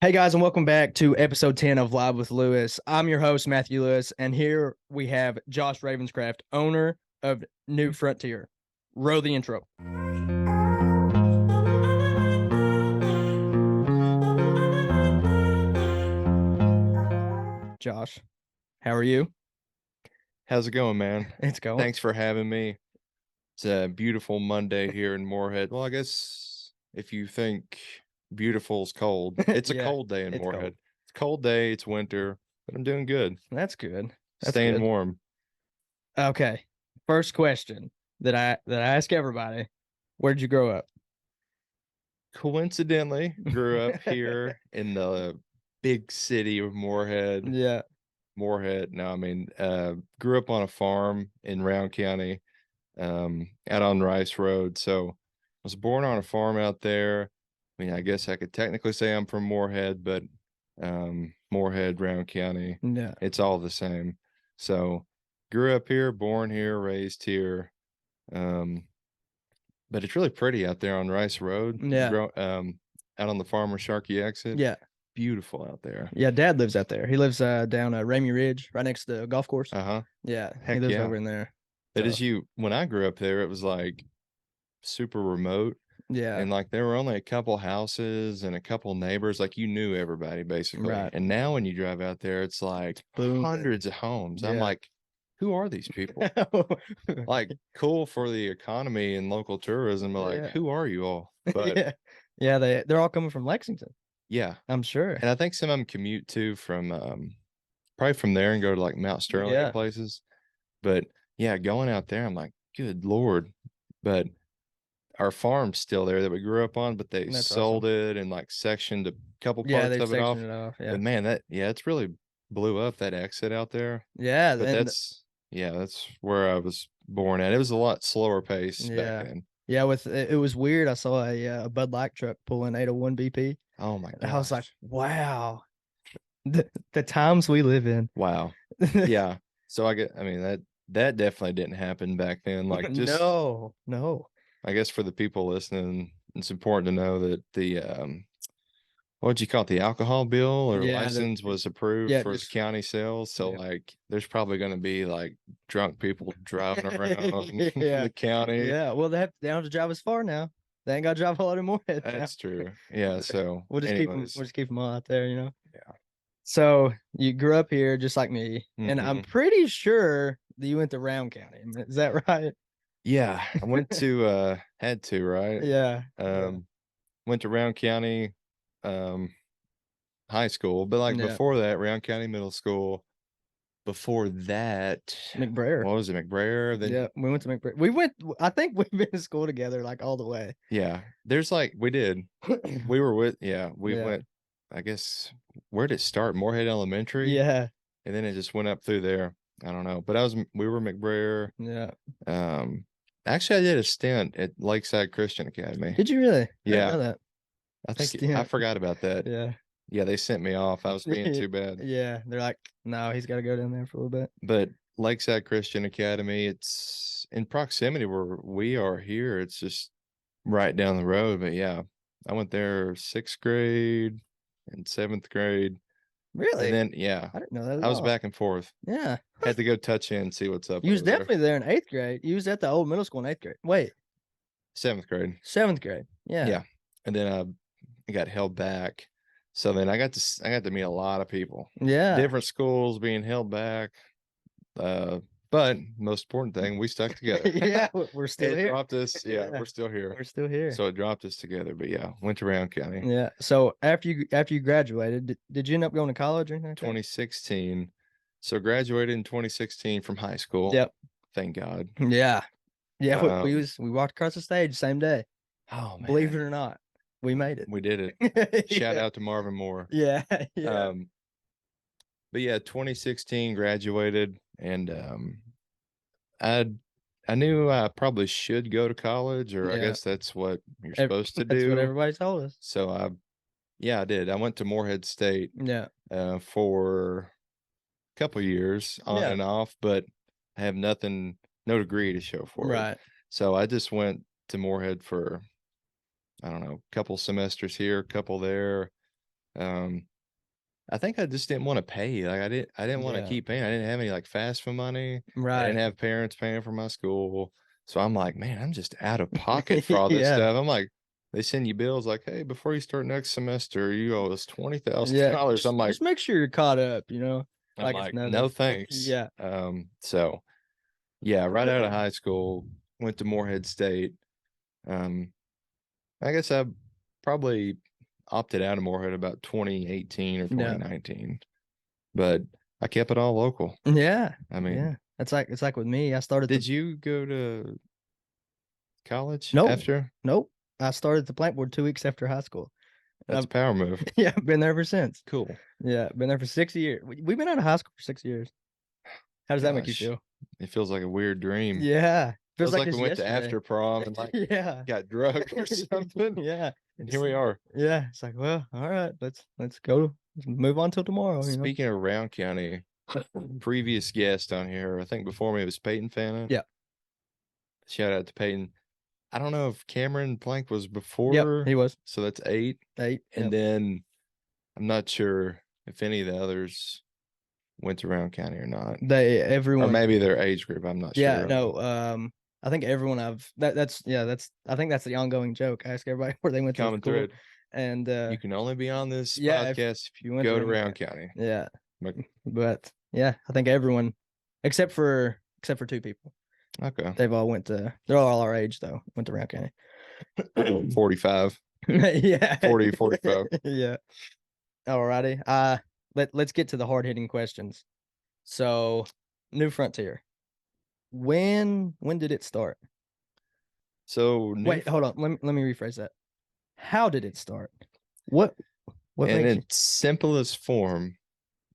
Hey guys, and welcome back to episode 10 of Live with Lewis. I'm your host, Matthew Lewis, and here we have Josh Ravenscraft, owner of New Frontier. Roll the intro. Josh, how are you? How's it going, man? It's going. Thanks for having me. It's a beautiful Monday here in Morehead. Well, I guess if you think beautiful is cold, it's a Yeah, cold day in it's Morehead. cold. It's a cold day, it's winter, but I'm doing good. That's good. That's Staying good. warm. Okay. First question that I ask everybody: where'd you grow up? Coincidentally, grew up here in the big city of Morehead. Yeah. Morehead. No, I mean, grew up on a farm in Round County, out on Rice Road. So I was born on a farm out there. I mean, I guess I could technically say I'm from Morehead, but Morehead, Round County, Yeah. it's all the same. So grew up here, born here, raised here. Um, but it's really pretty out there on Rice Road. Yeah. Out on the Farmer Sharkey exit. Yeah. Beautiful out there. Yeah, Dad lives out there. He lives down Ramey Ridge, right next to the golf course. Uh-huh. Yeah, he Heck lives yeah. over in there. But So when I grew up there, it was like super remote. yeah, And like there were only a couple houses and a couple neighbors, like you knew everybody basically. right. And now when you drive out there, it's like Boom. hundreds of homes. I'm Yeah. like, who are these people? Like cool for the economy and local tourism, but like, Yeah. who are you all? But Yeah. Yeah, they're all coming from Lexington, yeah. I'm sure. And I think some of them commute too from probably from there and go to like Mount Sterling and Yeah. places. But yeah, going out there, I'm like, good Lord. But our farm's still there that we grew up on, but they That's sold awesome. it and like sectioned a couple Yeah, parts they of it sectioned off. it off. Yeah. But man, it's really blew up that exit out there. Yeah, But and that's where I was born at. It was a lot slower pace back yeah. then. Yeah, with it was weird. I saw a Bud Light truck pulling 801 BP. Oh my And I was like, gosh. wow. The times we live in. Wow. Yeah. So I mean that definitely didn't happen back then. Like just No, no. I guess for the people listening, it's important to know that the what'd you call it? The alcohol bill or Yeah, license was approved yeah, for the just county sales. So yeah. like there's probably gonna be like drunk people driving around Yeah. the county. Yeah. Well, they don't have to drive as far now. They ain't got to drive a lot of Morehead now. That's true. Yeah. So We'll just keep them. anyways, We'll just keep them all out there. yeah. So you grew up here just like me, and I'm Hmm. pretty sure that you went to Round County. Is that right? Yeah. I went to had to, right? Yeah. Yeah. Um went to Round County high school, but like Yeah. before that, Round County Middle School. Before that, McBrayer. what was it, McBrayer? Then Yeah, we went to McBrayer. We went. I think we've been to school together like all the way. yeah, there's like we did. We were with we Yeah. went, I guess, where did it start? Morehead Elementary, Yeah. and then it just went up through there. I don't know, but we were McBrayer. Yeah. Um, actually, I did a stint at Lakeside Christian Academy. Did you really? I didn't Yeah, know that. I think I Stint. forgot about that. Yeah. Yeah, they sent me off. I was being too bad. Yeah, they're like, no, he's got to go down there for a little bit. But Lakeside Christian Academy, it's in proximity where we are here. It's just right down the road. But yeah, I went there sixth grade and seventh grade. Really? And then, yeah, I didn't know that at I was all. back and forth. Yeah. Had to go touch in and see what's up You was over there. definitely there in eighth grade. You was at the old middle school in eighth grade. Wait, Seventh grade. seventh grade. Yeah. Yeah. And then I got held back. So then I got to meet a lot of people. Yeah. Different schools being held back. But most important thing, we stuck together. Yeah, we're still It here. dropped us. Yeah, Yeah. we're still here. We're still here. So it dropped us together. But yeah, went to Round County. Yeah. So after you graduated, did you end up going to college or anything like that? 2016. So graduated in 2016 from high school. Yep. Thank God. Yeah. Yeah. We Um, walked across the stage same day. Oh man, Believe it or not, we made it. we did it. Shout Yeah. out to Marvin Moore. Yeah. Yeah. But yeah, 2016 graduated, and I I knew I probably should go to college, or I Yeah. guess that's what you're supposed to That's what do. everybody told us. So I did. I went to Morehead State Yeah. for a couple years on Yeah. and off, but I have no degree to show for it. Right. So I just went to Morehead for, I don't know, a couple semesters here, a couple there. I think I just didn't want to pay. Like I didn't want to Yeah. keep paying. I didn't have any like FAFSA money. I Right. didn't have parents paying for my school. So I'm like, man, I'm just out of pocket for all this Yeah. stuff. I'm like, they send you bills like, hey, before you start next semester, you owe us Yeah. $20,000. I'm like, Just make sure you're caught up, you know? I'm Like it's like, nothing. no thanks. Yeah. So yeah, right out of high school, went to Morehead State. Um, I guess I probably opted out of Morehead about 2018 or Yeah. 2019, but I kept it all local. Yeah. I mean, Yeah. It's like with me. I started did you go to college Nope. after? Nope. I started the plant board 2 weeks after high school. That's a I've power move. yeah, been there ever since. Cool. Yeah, been there for 6 years. We've been out of high school for 6 years. How does that make you Gosh, feel? it feels like a weird dream. Yeah. Feels Feels like like we it's went to yesterday. after prom and like Yeah. got drugged or something. Yeah. And here we are. Yeah. It's like, well, all right, let's go. Let's move on till tomorrow, you know. Speaking of Round County, previous guest on here, I think before me was Peyton Fannin. Yeah. Shout out to Peyton. I don't know if Cameron Plank was Yep, before. he was. So that's 8. 8. And Yep. then I'm not sure if any of the others went to Round County or not. Everyone, or maybe their age group. I'm not yeah, sure. no, I think everyone that's I think that's the ongoing joke. I ask everybody where they went to Common school. thread. And You can only be on this yeah, podcast if you you went go to to Round Round County. yeah. But- But yeah, I think everyone except for 2 people. Okay. They're all our age though. Went to Round County. 45. Yeah. 40, 45. Yeah. Alrighty. Let's get to the hard-hitting questions. So, New Frontier. When did it start? So Wait, hold on. Let me rephrase that. How did it start? What in makes you its simplest form,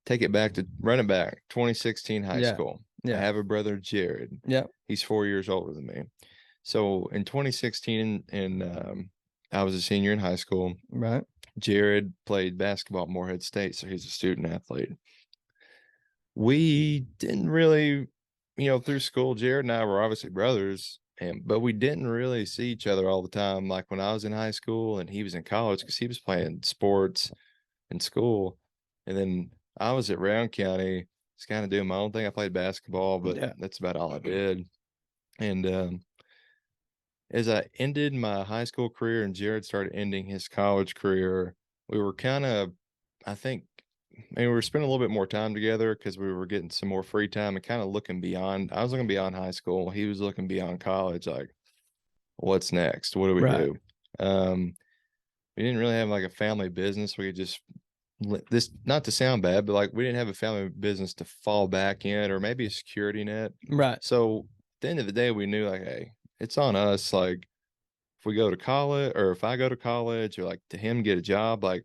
run it back 2016 high Yeah. school. Yeah. I have a brother, Jared. Yeah. He's 4 years older than me. So in 2016, and I was a senior in high school. Right. Jared played basketball at Morehead State, so he's a student athlete. We didn't really, through school, Jared and I were obviously brothers, but we didn't really see each other all the time. Like when I was in high school and he was in college, because he was playing sports in school, and then I was at Round County, just kind of doing my own thing. I played basketball, but Yeah. that's about all I did. And as I ended my high school career and Jared started ending his college career, we were kind of, I think, we were spending a little bit more time together because we were getting some more free time and kind of looking beyond. I was looking beyond high school. He was looking beyond college. Like, what's next? What do we do? We didn't really have like a family business. We could just this, not to sound bad, but like we didn't have a family business to fall back in, or maybe a security net. Right. So at the end of the day, we knew like, hey, it's on us. Like if we go to college, or if I go to college, or like to him get a job, like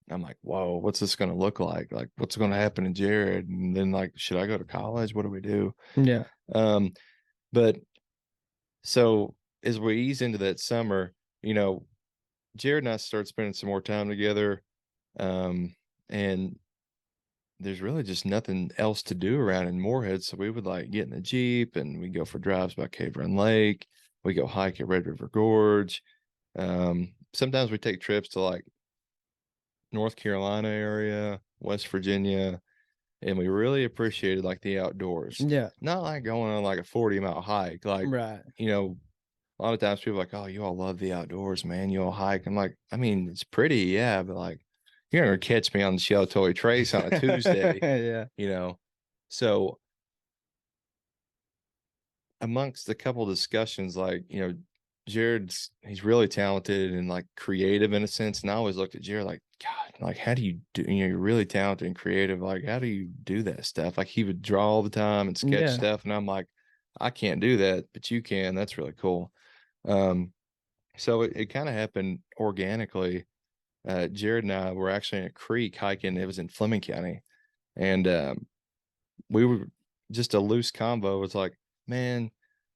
I'm like, whoa, what's this going to look like? Like, what's going to happen to Jared? And then like, should I go to college? What do we do? Yeah. But so as we ease into that summer, Jared and I start spending some more time together. And there's really just nothing else to do around in Morehead. So we would like get in the Jeep and we go for drives by Cave Run Lake. We go hike at Red River Gorge. Sometimes we take trips to like North Carolina area, West Virginia, and we really appreciated like the outdoors. Yeah. Not like going on like a 40-mile hike. Like, Right. a lot of times people are like, oh, you all love the outdoors, man. You all hike. I'm like, I mean, it's pretty, yeah, but like you're gonna catch me on the Sheltoy Trace on a Tuesday. Yeah. So amongst a couple discussions, like, he's really talented and like creative in a sense. And I always looked at Jared like, God, like, how do you do, you're really talented and creative. Like, how do you do that stuff? Like he would draw all the time and sketch stuff. And I'm like, I can't do that, but you can. That's really cool. So it kind of happened organically. Jared and I were actually in a creek hiking. It was in Fleming County. And we were just a loose convo. It was like, man,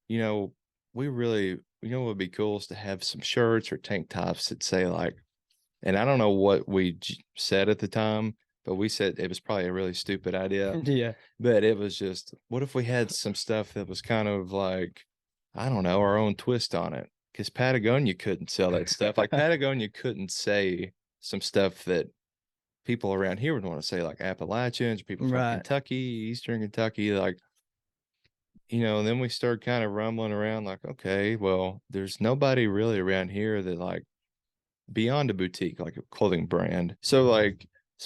we really, what would be cool is to have some shirts or tank tops that say like, and I don't know what we said at the time, but we said it was probably a really stupid idea. Yeah. But it was just, what if we had some stuff that was kind of like, I don't know, our own twist on it? Because Patagonia couldn't sell that stuff. Like Patagonia couldn't say some stuff that people around here would want to say like Appalachians, people from Kentucky, Eastern Kentucky, like, and then we started kind of rumbling around like, okay, well, there's nobody really around here that like beyond a boutique, like a clothing brand. So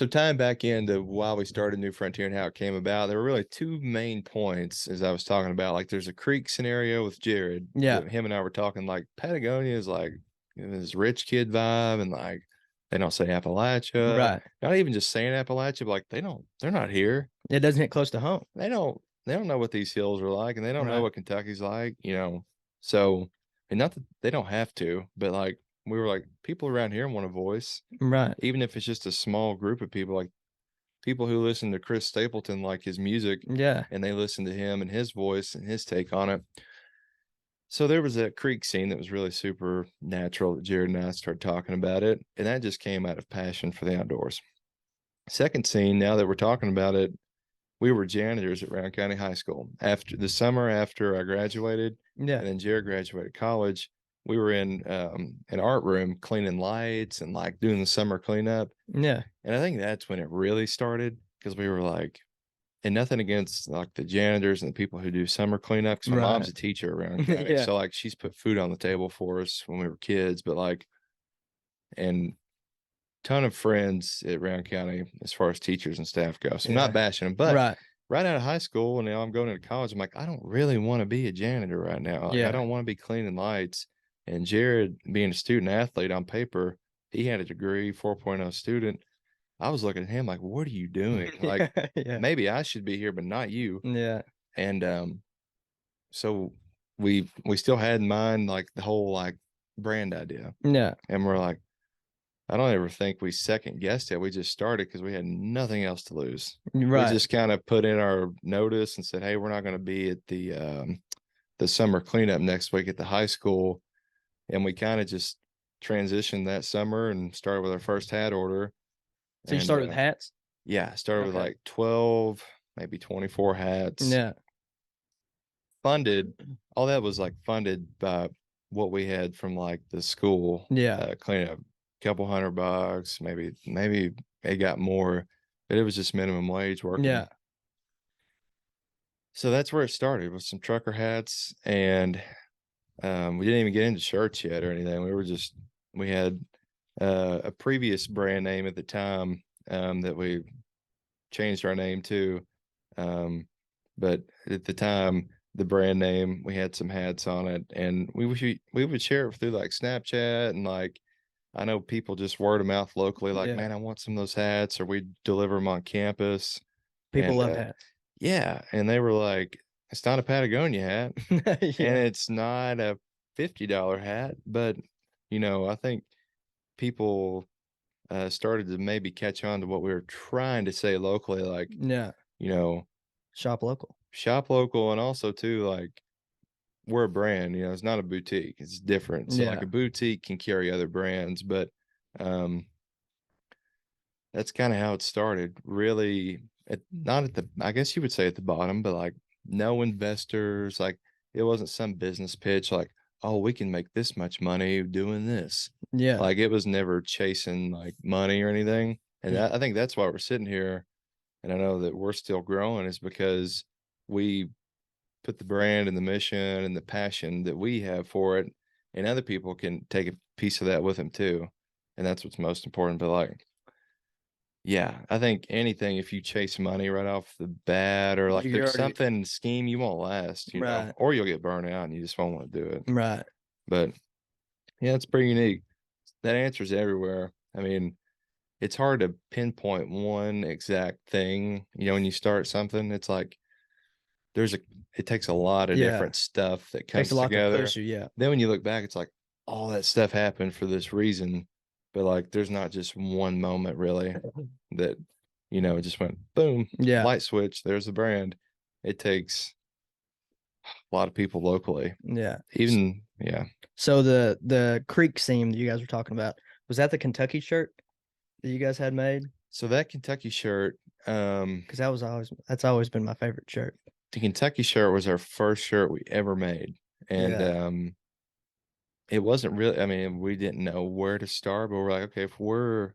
tying back into why we started New Frontier and how it came about, there were really two main points as I was talking about. Like there's a creek scenario with Jared. Yeah. Him and I were talking like Patagonia is like this rich kid vibe, and like they don't say Appalachia. Right. Not even just saying Appalachia, but like they're not here. It doesn't hit close to home. They don't know what these hills are like, and they don't know what Kentucky's like, So, and not that they don't have to, but like we were like, people around here want a voice. Right. Even if it's just a small group of people, like people who listen to Chris Stapleton, like his music. Yeah. And they listen to him and his voice and his take on it. So there was that creek scene that was really super natural that Jared and I started talking about it. And that just came out of passion for the outdoors. Second scene, now that we're talking about it, we were janitors at Round County High School. After the summer after I graduated, and then Jared graduated college, we were in an art room cleaning lights and like doing the summer cleanup. Yeah. And I think that's when it really started, because we were like, and nothing against like the janitors and the people who do summer cleanup, because my mom's a teacher around County. So like she's put food on the table for us when we were kids, but like, and ton of friends at Round County as far as teachers and staff go. So I'm not bashing them, but right out of high school and now I'm going into college, I'm like, I don't really want to be a janitor right now. Like, I don't want to be cleaning lights. And Jared, being a student athlete on paper, he had a degree, 4.0 student. I was looking at him like, what are you doing? Like, maybe I should be here, but not you. Yeah. And so we still had in mind like the whole like brand idea. Yeah. And we're like, I don't ever think we second guessed it. We just started because we had nothing else to lose. We just kind of put in our notice and said, hey, we're not going to be at the summer cleanup next week at the high school. And we kind of just transitioned that summer and started with our first hat order. So you started with hats? Yeah, I started with like 12, maybe 24 hats. Yeah. Funded, all that was like funded by what we had from like the school. Yeah. Cleanup. Couple $100, maybe it got more, but it was just minimum wage working. Yeah. So that's where it started, with some trucker hats, and we didn't even get into shirts yet or anything. We had a previous brand name at the time that we changed our name to, but at the time the brand name, we had some hats on it, and we would share it through like Snapchat, and like I know people just word of mouth locally, like, man, I want some of those hats, or we deliver them on campus. People love hats. Yeah. And they were like, it's not a Patagonia hat and it's not a $50 hat, but I think people started to maybe catch on to what we were trying to say locally, like, shop local. And also too, like, we're a brand, it's not a boutique, it's different. So like a boutique can carry other brands, but that's kind of how it started, really. Not at the, I guess you would say at the bottom, but like no investors, like it wasn't some business pitch like, oh, we can make this much money doing this. Like it was never chasing like money or anything. And I think that's why we're sitting here, and I know that we're still growing, is because we put the brand and the mission and the passion that we have for it, and other people can take a piece of that with them too. And that's what's most important. But like, yeah, I think anything, if you chase money right off the bat, or like there's something scheme, you won't last, know, or you'll get burned out and you just won't want to do it. Right. But yeah, it's pretty unique. That answer's everywhere. I mean, it's hard to pinpoint one exact thing. When you start something, it's like it takes a lot of different stuff that comes together. To push you, Then when you look back, it's like all that stuff happened for this reason. But like, there's not just one moment really that, it just went boom, light switch, there's the brand. It takes a lot of people locally. Yeah. So the creek seam that you guys were talking about, was that the Kentucky shirt that you guys had made? So that Kentucky shirt, because that's always been my favorite shirt. The Kentucky shirt was our first shirt we ever made. And it wasn't really, I mean, we didn't know where to start, but we're like, okay, if we're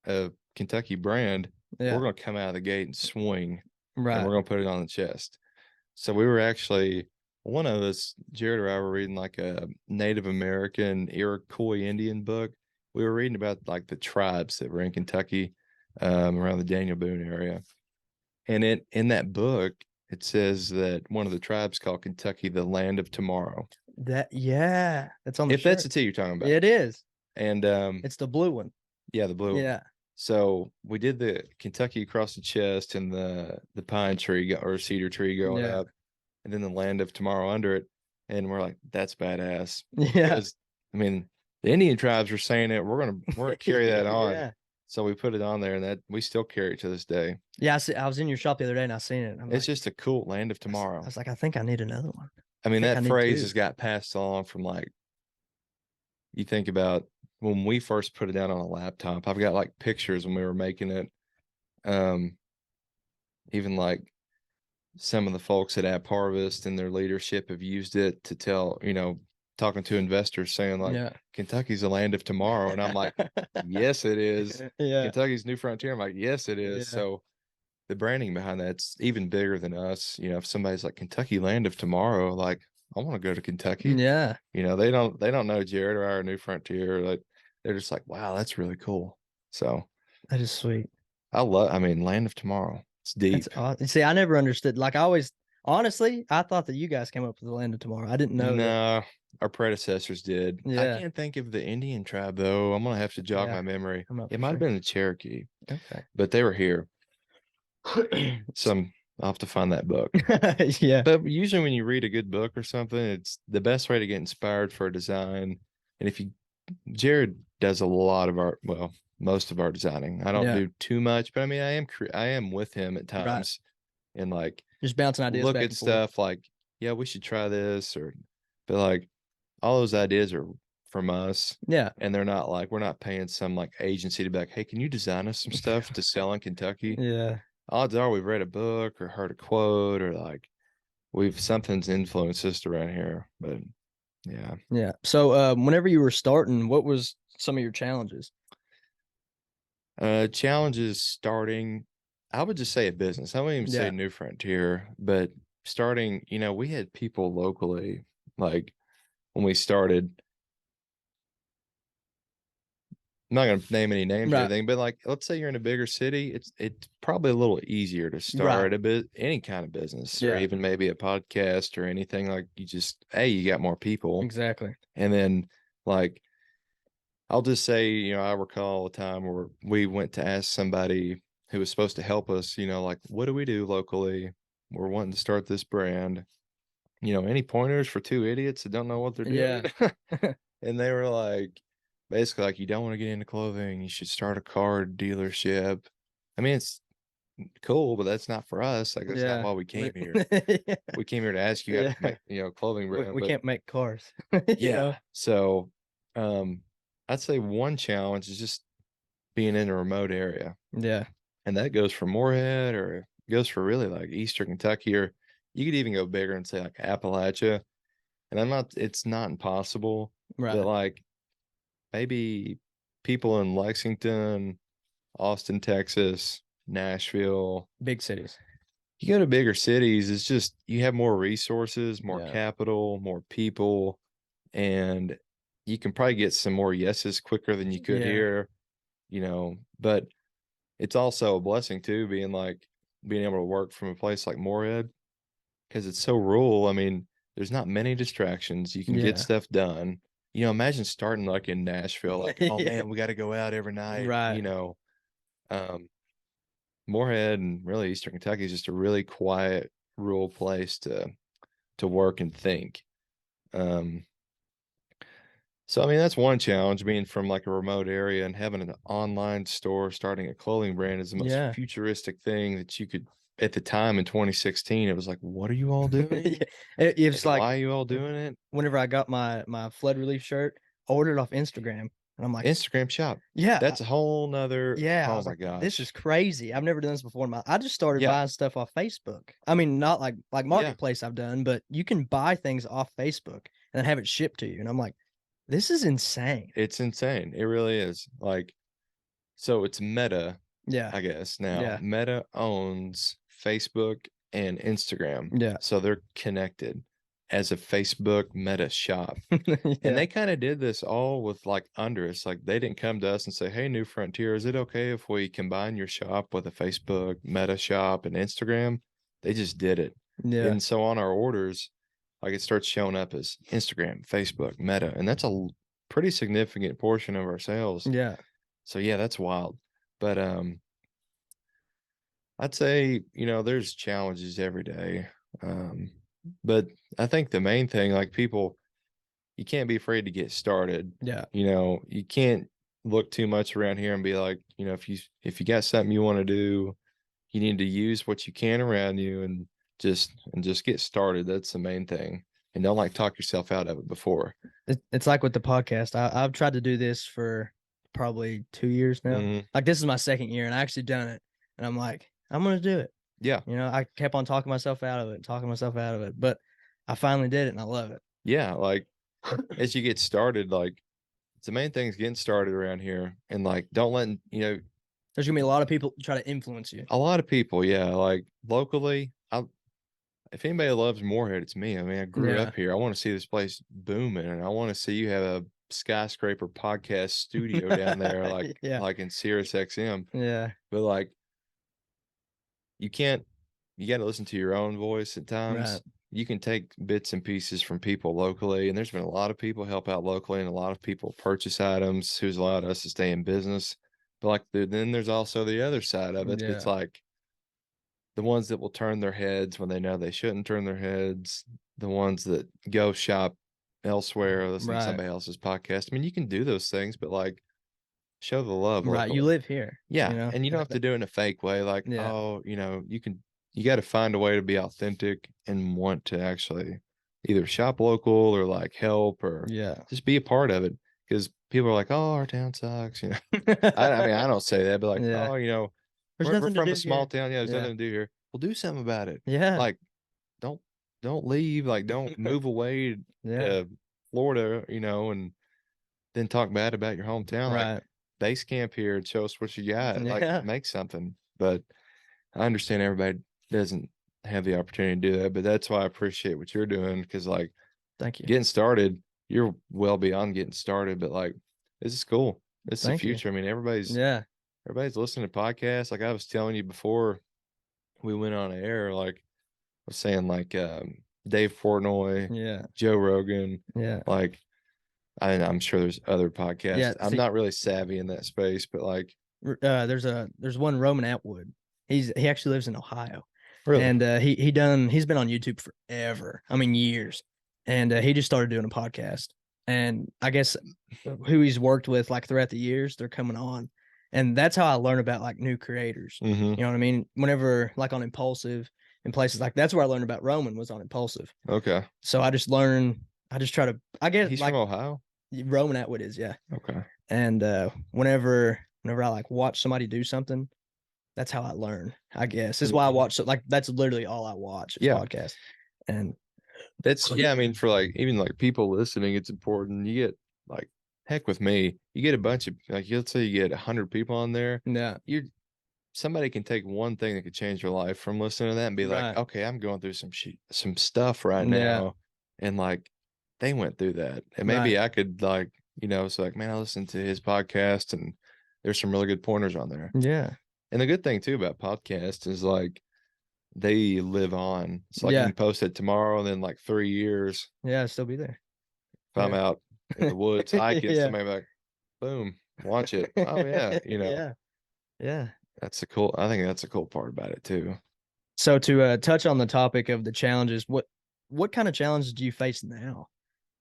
a Kentucky brand, Yeah. we're going to come out of the gate and swing, and Right. we're going to put it on the chest. So we were actually, one of us, Jared or I, were reading like a Native American Iroquois Indian book. We were reading about like the tribes that were in Kentucky, around the Daniel Boone area. And in that book, it says that one of the tribes called Kentucky the land of tomorrow. That's on the If that's shirt. the tea you're talking about. It is. And It's the blue one. yeah, the blue one. Yeah. So we did the Kentucky across the chest and the pine tree or cedar tree going Yeah. up, and then the land of tomorrow under it. And we're like, that's badass. Yeah. Because I mean, the Indian tribes were saying it. We're gonna carry that on. Yeah. So we put it on there, and that we still carry it to this day. Yeah. I was in your shop the other day and I seen it. It's just a cool land of tomorrow. I was like, I think I need another one. I mean, think I that need phrase two. has got passed along from like, you think about when we first put it down on a laptop. I've got like pictures when we were making it. Even like some of the folks at App Harvest and their leadership have used it to tell, talking to investors saying like, Yeah. Kentucky's the land of tomorrow. And I'm like, yes, it is. Yeah. Kentucky's new frontier. I'm like, yes, it is. Yeah. So the branding behind that's even bigger than us. If somebody's like Kentucky land of tomorrow, like I want to go to Kentucky. Yeah. They don't know Jared or our new frontier. Like they're just like, wow, that's really cool. So That is sweet. I mean, land of tomorrow. It's deep. That's awesome. See, I never understood. Like honestly, I thought that you guys came up with the land of tomorrow. I didn't know. No, our predecessors did. Yeah. I can't think of the Indian tribe though. I'm gonna have to jog Yeah. my memory. I'm not It for might have sure. been the Cherokee, Okay. but they were here. I'll have to find that book. Yeah. But usually when you read a good book or something, it's the best way to get inspired for a design. And Jared does a lot of most of our designing. I don't Yeah. do too much, but I mean, I am with him at Right. times, and like Just bouncing ideas look back at and forth. stuff like, yeah, we should try this, but like all those ideas are from us. Yeah. And they're not like, we're not paying some like agency to be like, hey, can you design us some stuff to sell in Kentucky? Yeah. Odds are we've read a book or heard a quote or like something's influenced us around here. But yeah. Yeah. So whenever you were starting, what was some of your challenges? Challenges starting, I would just say a business. I wouldn't even say New Frontier, but starting, we had people locally, like when we started, I'm not going to name any names or anything, but like, let's say you're in a bigger city, it's probably a little easier to start any kind of business, or even maybe a podcast or anything. Like you got more people. Exactly. And then like, I'll just say, I recall a time where we went to ask somebody who was supposed to help us, like, what do we do locally? We're wanting to start this brand. Any pointers for two idiots that don't know what they're doing? Yeah. And they were like, basically like, you don't want to get into clothing. You should start a car dealership. I mean, it's cool, but that's not for us. Like, that's not why we came here. We came here to ask you how to make, clothing brand. We can't make cars. Yeah. So, I'd say one challenge is just being in a remote area. Yeah. And that goes for Morehead, or it goes for really like Eastern Kentucky, or you could even go bigger and say like Appalachia. And it's not impossible, but like maybe people in Lexington, Austin, Texas, Nashville, big cities. You go to bigger cities, it's just you have more resources, more capital, more people, and you can probably get some more yeses quicker than you could here, but it's also a blessing too, being able to work from a place like Morehead, because it's so rural. I mean, there's not many distractions. You can get stuff done. Imagine starting like in Nashville, like, oh man, we got to go out every night. Right. Morehead and really Eastern Kentucky is just a really quiet, rural place to work and think. So I mean, that's one challenge, being from like a remote area and having an online store. Starting a clothing brand is the most futuristic thing that you could. At the time in 2016, it was like, what are you all doing? It's like, why are you all doing it? Whenever I got my flood relief shirt, I ordered off Instagram, and I'm like, Instagram shop. Yeah. That's a whole nother. Yeah. Oh my gosh. This is crazy. I've never done this before. I just started buying stuff off Facebook. I mean, not like Marketplace I've done, but you can buy things off Facebook and then have it shipped to you. And I'm like, this is insane. It's insane. It really is. Like, So it's Meta, Yeah. I guess. Now, Yeah. Meta owns Facebook and Instagram. Yeah. So they're connected as a Facebook Meta shop. And Yeah. they kind of did this all with like under us. Like they didn't come to us and say, "Hey, New Frontier, is it okay if we combine your shop with a Facebook Meta shop and Instagram?" They just did it. Yeah. And so on our orders, like it starts showing up as Instagram, Facebook, Meta, and that's a pretty significant portion of our sales. Yeah. So yeah, that's wild. But I'd say, there's challenges every day. Um, but I think the main thing, like people, you can't be afraid to get started. Yeah. You can't look too much around here and be like, if you got something you want to do, you need to use what you can around you and just get started. That's the main thing. And don't like talk yourself out of it before. It's like with the podcast. I've tried to do this for probably 2 years now. Mhm. Like this is my second year, and I actually done it. And I'm like, I'm gonna do it. Yeah. I kept on talking myself out of it, but I finally did it, and I love it. Yeah. Like as you get started, like it's the main thing is getting started around here and like don't let, There's gonna be a lot of people try to influence you. a lot of people, yeah, like locally, if anybody loves Morehead, it's me. I mean, I grew Yeah. up here. I want to see this place booming, and I want to see you have a skyscraper podcast studio down there, like Yeah. like in Sirius XM. Yeah. But like, you can't. You got to listen to your own voice at times. Right. You can take bits and pieces from people locally, and there's been a lot of people help out locally, and a lot of people purchase items who's allowed us to stay in business. But like, then there's also the other side of it. That's Yeah. like the ones that will turn their heads when they know they shouldn't turn their heads, the ones that go shop elsewhere, listen to Right. somebody else's podcast. I mean, you can do those things, but like show the love Right. You locally. live here. Yeah. And you don't have to do it in a fake way. Like, Yeah. oh, you got to find a way to be authentic and want to actually either shop local or like help or Yeah. just be a part of it. Because people are like, oh, our town sucks. I mean, I don't say that, but like, Yeah. oh, There's we're nothing to from do a small here. town. Yeah, there's Yeah. nothing to do here. Well, do something about it. Yeah. Like, don't leave. Like, don't move away Yeah. to Florida, and then talk bad about your hometown. Like, Right. base camp here and show us what you got. Yeah. Like, make something. But I understand everybody doesn't have the opportunity to do that. But that's why I appreciate what you're doing because, like, Thank you. getting started, you're well beyond getting started. But like, this is cool. It's the Thank you. future. I mean, everybody's listening to podcasts. Like I was telling you before we went on air, like I was saying, like Dave Portnoy, Yeah. Joe Rogan, Yeah. like I'm sure there's other podcasts. Yeah, I'm not really savvy in that space, but like there's one Roman Atwood. He actually lives in Ohio. really, And he's been on YouTube forever. I mean years. And he just started doing a podcast. And I guess who he's worked with like throughout the years, they're coming on. And that's how I learn about like new creators. mm-hmm. You know what I mean? Whenever like on Impulsive and places like that's where I learned about Roman was on Impulsive. Okay. So I just try to I guess he's like from Ohio. Roman Atwood is, yeah. Okay. And whenever I like watch somebody do something, that's how I learn, I guess. This is why I watch like that's literally all I watch is podcasts. And that's I mean, for like even like people listening, it's important. You get like heck with me, you get a bunch of like let's say you get 100 people on there. Yeah. Somebody can take one thing that could change your life from listening to that and be like, okay, I'm going through some stuff right now. And like they went through that. And maybe I could like, it's like, man, I listened to his podcast and there's some really good pointers on there. Yeah. And the good thing too about podcasts is like they live on. It's like you can post it tomorrow and then like 3 years. Yeah, I'll still be there. If I'm out in the woods hiking, somebody like, boom, watch it. Oh yeah, Yeah. I think that's a cool part about it too. So to touch on the topic of the challenges, what kind of challenges do you face now?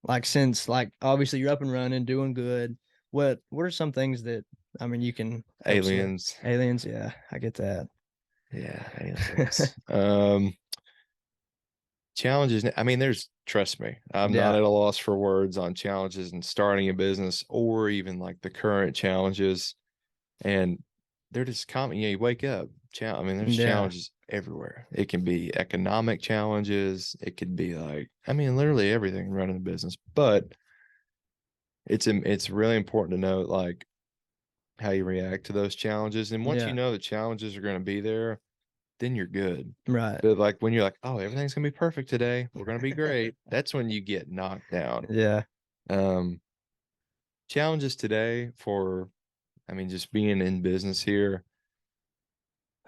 Like since like obviously you're up and running, doing good. What are some things that I mean you can aliens, yeah, I get that. Yeah, aliens. Challenges. I mean, trust me, I'm not at a loss for words on challenges and starting a business or even like the current challenges. And they're just common. You wake up. I mean, there's challenges everywhere. It can be economic challenges. It could be like, I mean, literally everything running a business. But it's really important to note, like, how you react to those challenges. And once you Yeah. know the challenges are going to be there, then you're good. Right. But like when you're like, oh, everything's gonna be perfect today, we're gonna be great. That's when you get knocked down. Yeah. Um, challenges today for, I mean, just being in business here.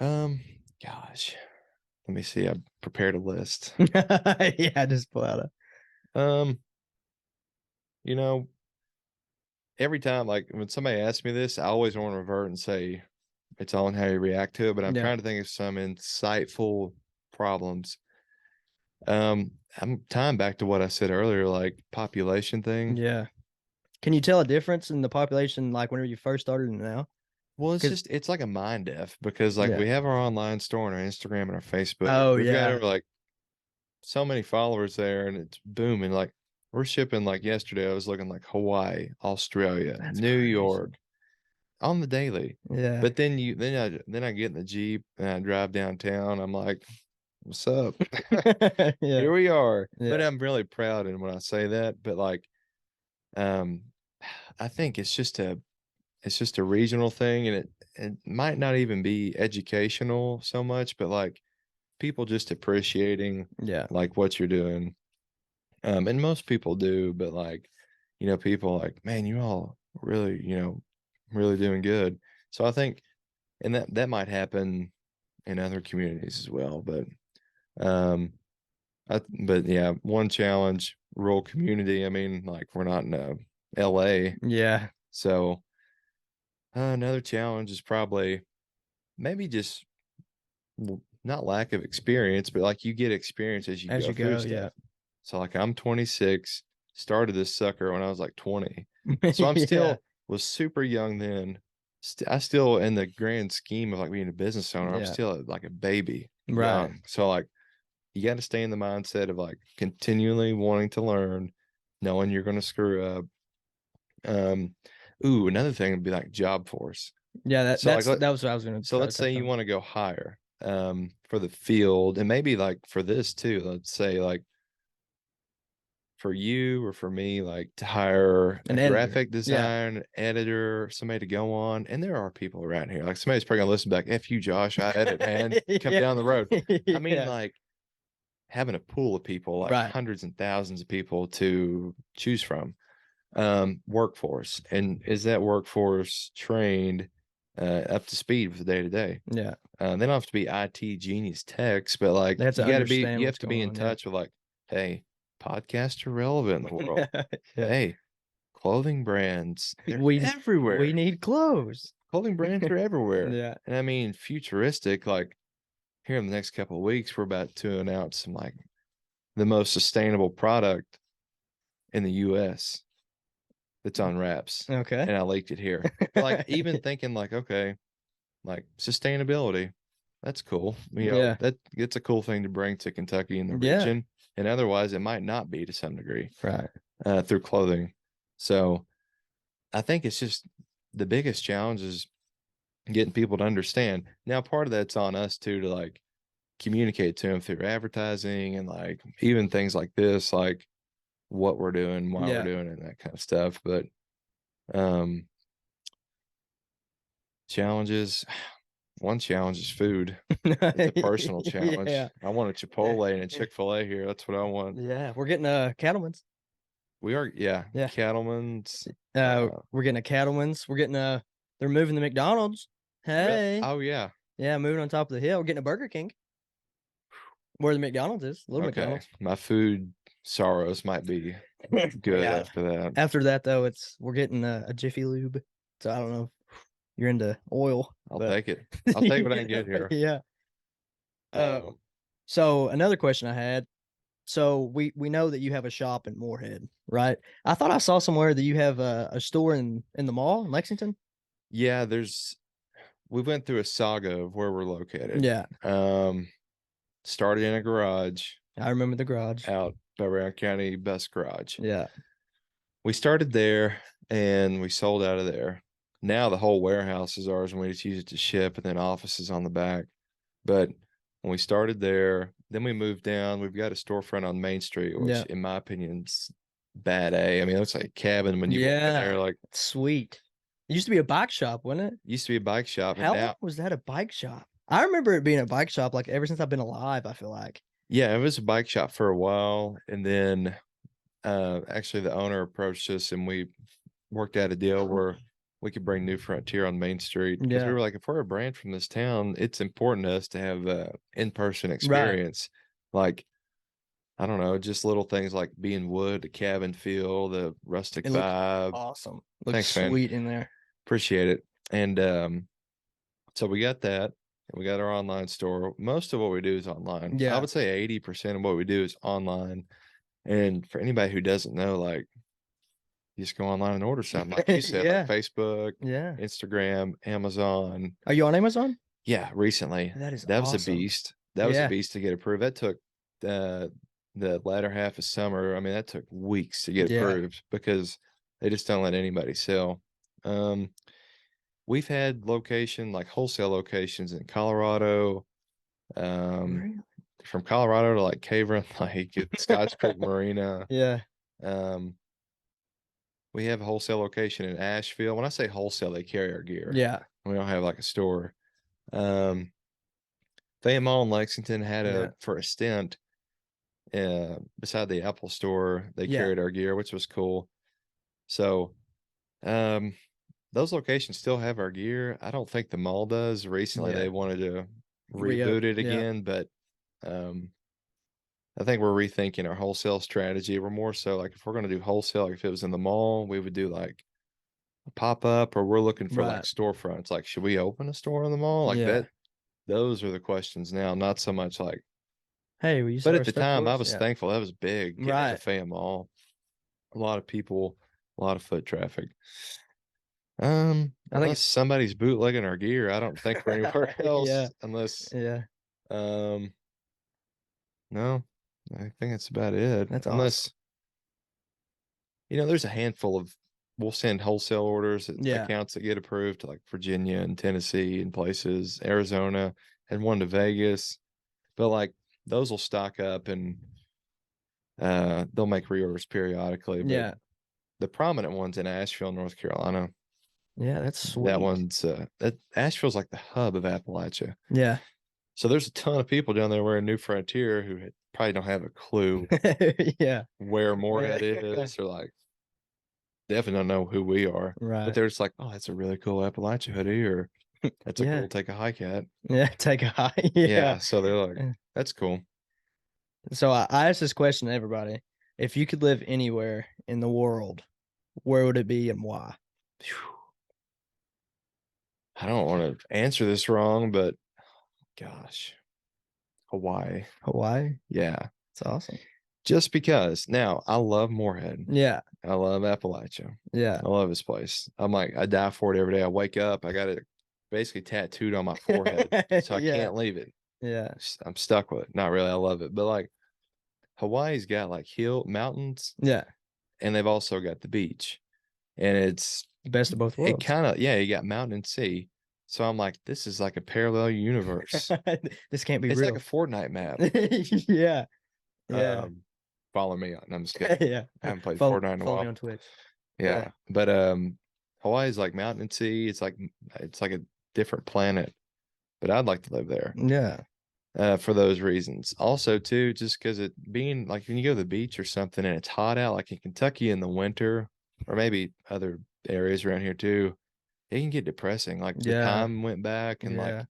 Um, gosh, let me see. I prepared a list. Yeah, just pull out a Um, you know, every time, like when somebody asks me this, I always want to revert and say it's all in how you react to it. But I'm yeah. trying to think of some insightful problems. I'm tying back to what I said earlier, like population thing. Yeah. Can you tell a difference in the population like whenever you first started and now? Well, Because it's like a mind F because like yeah. we have our online store and our Instagram and our Facebook. Oh We've got yeah. over like so many followers there and it's booming. Like we're shipping like yesterday, I was looking like Hawaii, Australia, That's New crazy. York on the daily. Yeah. But then I get in the Jeep and I drive downtown. I'm like, what's up? Yeah. Here we are. But Yeah. I'm really proud and when I say that, but like um I think it's just a regional thing and it might not even be educational so much, but like people just appreciating Yeah. like what you're doing. And most people do, but like, people like, man, you all really, really doing good. So I think, and that might happen in other communities as well, but um but yeah, one challenge, rural community. I mean, like we're not in LA. Yeah. So another challenge is probably maybe just not lack of experience, but like you get experience as you As go you through go. Yeah. stuff. So like I'm 26, started this sucker when I was like 20. So I'm Yeah. still was super young then. I still in the grand scheme of like being a business owner, I'm Yeah. still like a baby, Right. young. So like you got to stay in the mindset of like continually wanting to learn, knowing you're going to screw up. Um, another thing would be like job force. Yeah. That So like that was what I was gonna so try to let's say touch you on. want to go higher for the field and maybe like for this too. Let's say like for you or for me, like to hire a An editor. graphic Yeah. design editor, somebody to go on. And there are people around here. Like somebody's probably gonna listen back, F you, Josh, I edit, man. Come Yeah. down the road. I mean, Yeah. like having a pool of people, like Right. hundreds and thousands of people to choose from. Workforce. And is that workforce trained up to speed with the day to day? Yeah. They don't have to be IT genius techs, but like They have to understand you have what's to be going in on. Yeah. touch with like, hey, podcasts are relevant in the world. Yeah. Hey, clothing brands, they're We everywhere. need clothes. Clothing brands are everywhere. Yeah. And I mean futuristic, like here in the next couple of weeks, we're about to announce some like the most sustainable product in the US that's on wraps. Okay. And I leaked it here. But like even thinking like, okay, like sustainability, that's cool. Yeah. That it's a cool thing to bring to Kentucky and the Yeah. region. And otherwise it might not be to some degree Right. through clothing. So I think it's just the biggest challenge is getting people to understand. Now, part of that's on us too to like communicate to them through advertising and like even things like this, like what we're doing, why we're Yeah. doing it, and that kind of stuff. But um challenges, one challenge is food. It's a personal challenge. Yeah. I want a Chipotle and a Chick-fil-A here. That's what I want. Yeah. We're getting cattlemen's. We are, yeah, Yeah. cattlemen's. We're getting a cattlemen's. We're getting they're moving the McDonald's. Hey. Oh yeah. Yeah, moving on top of the hill. We're getting a Burger King. Where the McDonald's is. Little Okay. McDonald's. My food sorrows might be good Yeah. after that. After that though, we're getting a Jiffy Lube. So I don't know if you're into oil. I'll But take it. I'll take what I can get here. yeah. So another question I had. So we know that you have a shop in Morehead, right? I thought I saw somewhere that you have a store in the mall in Lexington. Yeah, we went through a saga of where we're located. Yeah, Started in a garage I remember the garage. out by Brown County Bus Garage. Yeah, We started there and we sold out of there. Now the whole warehouse is ours and we just use it to ship and then offices on the back. But when we started there, then we moved down. We've got a storefront on Main Street, which yeah, in my opinion is bad A. I mean, it looks like a cabin when you walk in there. yeah. Like Sweet. It used to be a bike shop, wasn't it? Used to be a bike shop, and How long now, was that a bike shop? I remember it being a bike shop like ever since I've been alive, I feel like. yeah, it was a bike shop for a while, and then actually the owner approached us, and we worked out a deal where we could bring New Frontier on Main Street, because we Yeah. were like, if we're a brand from this town, it's important to us to have in-person Right. experience. Like, I don't know, just little things like being wood, the cabin feel, the rustic It looked vibe. awesome. Looked Thanks, man. sweet in there. Appreciate it. And so we got that, and we got our online store. Most of what we do is online. I Yeah. would say 80% of what we do is online. And for anybody who doesn't know, like, you just go online and order something. Like you said, Yeah. like Facebook, Yeah. Instagram, Amazon. Are you on Amazon? Yeah, recently. That is That was a awesome. beast. That was a Yeah. beast to get approved. That took the latter half of summer. I mean, that took weeks to get Yeah. approved because they just don't let anybody sell. We've had like wholesale locations in Colorado, Really? from Colorado to like Cave Run Lake at Scotch Creek Marina. Yeah. We have a wholesale location in Asheville. When I say wholesale, they carry our gear. Yeah. We don't have like a store. Fayette Mall in Lexington had for a stint, beside the Apple store, they carried our gear, which was cool. So, those locations still have our gear. I don't think the mall does. Recently, they wanted to reboot it again, but I think we're rethinking our wholesale strategy. We're more so like, if we're going to do wholesale, like if it was in the mall, we would do like a pop up, or we're looking for like storefronts. Like, should we open a store in the mall? Like that. Those are the questions now, not so much like, hey, we but at the time I was thankful. That was big. Getting Right. to Fayette Mall. A lot of people, a lot of foot traffic. I think somebody's bootlegging our gear. I don't think we're anywhere else unless no, I think that's about it. That's unless awesome. There's a handful of, we'll send wholesale orders at accounts that get approved to like Virginia and Tennessee and places, Arizona, and one to Vegas. But like those will stock up, and they'll make reorders periodically. But the prominent ones in Asheville, North Carolina. Yeah, that's sweet. That one's that Asheville's like the hub of Appalachia. Yeah. So there's a ton of people down there wearing New Frontier who probably don't have a clue where Morehead is, or like definitely don't know who we are. Right. But they're just like, oh, that's a really cool Appalachia hoodie, or that's a cool take a hike at. Yeah, take a hike. Yeah. So they're like, that's cool. So I asked this question to everybody. If you could live anywhere in the world, where would it be and why? I don't want to answer this wrong, but gosh, Hawaii. Hawaii? Yeah. It's awesome. Just because. Now, I love Morehead. Yeah. I love Appalachia. Yeah. I love this place. I'm like, I die for it every day. I wake up, I got it basically tattooed on my forehead, so I can't leave it. Yeah. I'm stuck with it. Not really. I love it. But like, Hawaii's got like mountains. Yeah. And they've also got the beach. And it's best of both worlds. It kind of, you got mountain and sea. So I'm like, this is like a parallel universe. This can't be real. It's like a Fortnite map. Yeah. Yeah. Follow me on. I'm just kidding. Yeah. I haven't played Fortnite in a while. Follow me on Twitch. Yeah. But Hawaii is like mountain and sea. It's like a different planet. But I'd like to live there. Yeah. For those reasons. Also, too, just because it being like when you go to the beach or something and it's hot out, like in Kentucky in the winter, or maybe other areas around here too, it can get depressing. Like the time went back, and like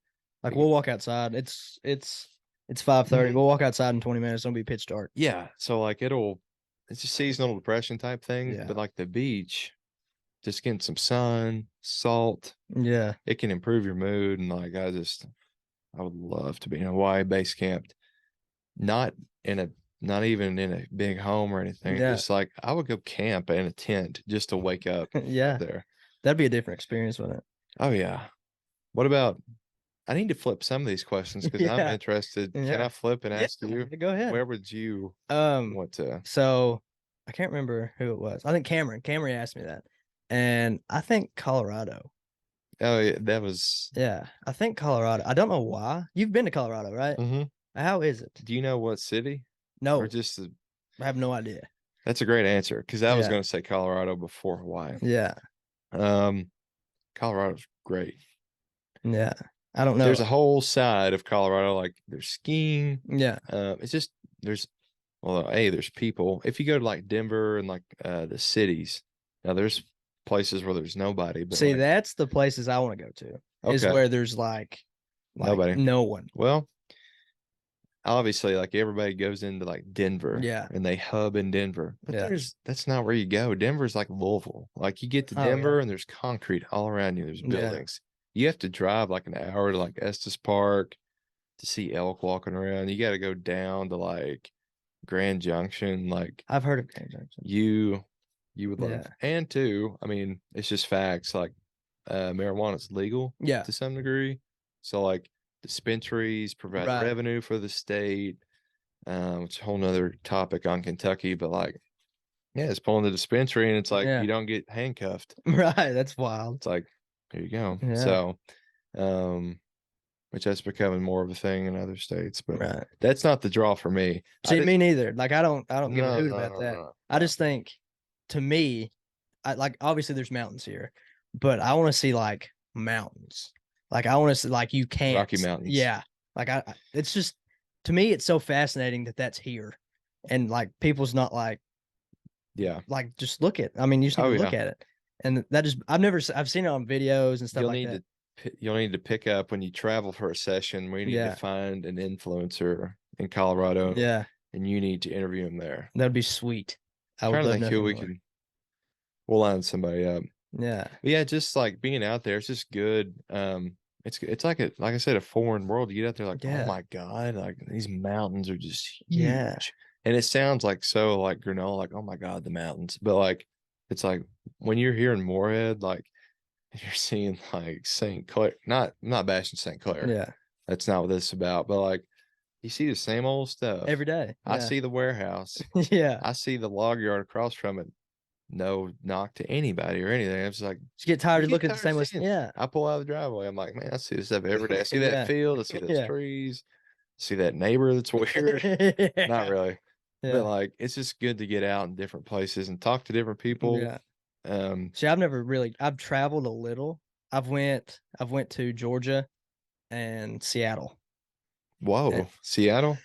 we'll walk outside. It's 5:30. We'll walk outside in 20 minutes. It'll be pitch dark. Yeah. So like it's just seasonal depression type thing. But like the beach, just getting some sun, salt. Yeah. It can improve your mood. And like I would love to be in a Hawaii base camped, not even in a big home or anything. Just like I would go camp in a tent just to wake up. There. That'd be a different experience, wouldn't it? Oh yeah. What about? I need to flip some of these questions because I'm interested. Can I flip and ask you? Go ahead. Where would you want to? So I can't remember who it was. I think Cameron asked me that, and I think Colorado. Oh yeah, that was. Yeah, I think Colorado. I don't know why. You've been to Colorado, right? Mm-hmm. How is it? Do you know what city? No, or just I have no idea. That's a great answer because I was going to say Colorado before Hawaii. Yeah. Colorado's great. Yeah. I don't know. There's a whole side of Colorado, like there's skiing. Yeah. It's just there's there's people. If you go to like Denver and like the cities, now there's places where there's nobody, but See, like that's the places I want to go to. Is okay, where there's like nobody. no one. Well, obviously, like everybody goes into like Denver, Yeah. and they hub in Denver, but Yeah. that's not where you go. Denver's like Louisville. Like you get to Oh, Denver, yeah. and there's concrete all around you. There's Yeah. buildings. You have to drive like an hour to like Estes Park to see elk walking around. You got to go down to like Grand Junction. Like I've heard of Grand Junction. you would love. Yeah. And two, I mean, it's just facts. Like marijuana is legal Yeah. to some degree. So like dispensaries provide Right. revenue for the state. It's a whole nother topic on Kentucky, but like, yeah, it's pulling the dispensary and it's like Yeah. you don't get handcuffed. Right. That's wild. It's like, here you go. Yeah. So, which that's becoming more of a thing in other states, but Right. that's not the draw for me. See, me neither. Like I don't give a hoot No, about no, that. no, I just think, to me, I like obviously there's mountains here, but I want to see like mountains. Like I want to see like you can't Rocky Mountains. Yeah. Like it's just, to me it's so fascinating that that's here, and like people's not like Yeah. like just look at. I mean, you just need to look at it, and that just I've seen it on videos and stuff like that. You'll need to pick up when you travel for a session. We need to find an influencer in Colorado. Yeah. And you need to interview him there. That'd be sweet. I I'm would trying love to think who we more. can. We'll line somebody up. Yeah. But yeah, just like being out there, it's just good. It's like I said, a foreign world. You get out there like, oh my God, like these mountains are just huge. Yeah. And it sounds like so like granola, like, oh my God, the mountains. But like it's like when you're here in Morehead, like you're seeing like St. Clair, not bashing St. Clair. Yeah. That's not what this is about. But like you see the same old stuff every day. I see the warehouse. Yeah. I see the log yard across from it. No knock to anybody or anything. I was like, just get tired of looking at the same list. Yeah. I pull out of the driveway. I'm like, man, I see this stuff every day. I see that field. I see those trees. I see that neighbor that's weird. Not really. Yeah. But like, it's just good to get out in different places and talk to different people. Yeah. See, I've traveled a little. I've went to Georgia and Seattle. Whoa, Seattle?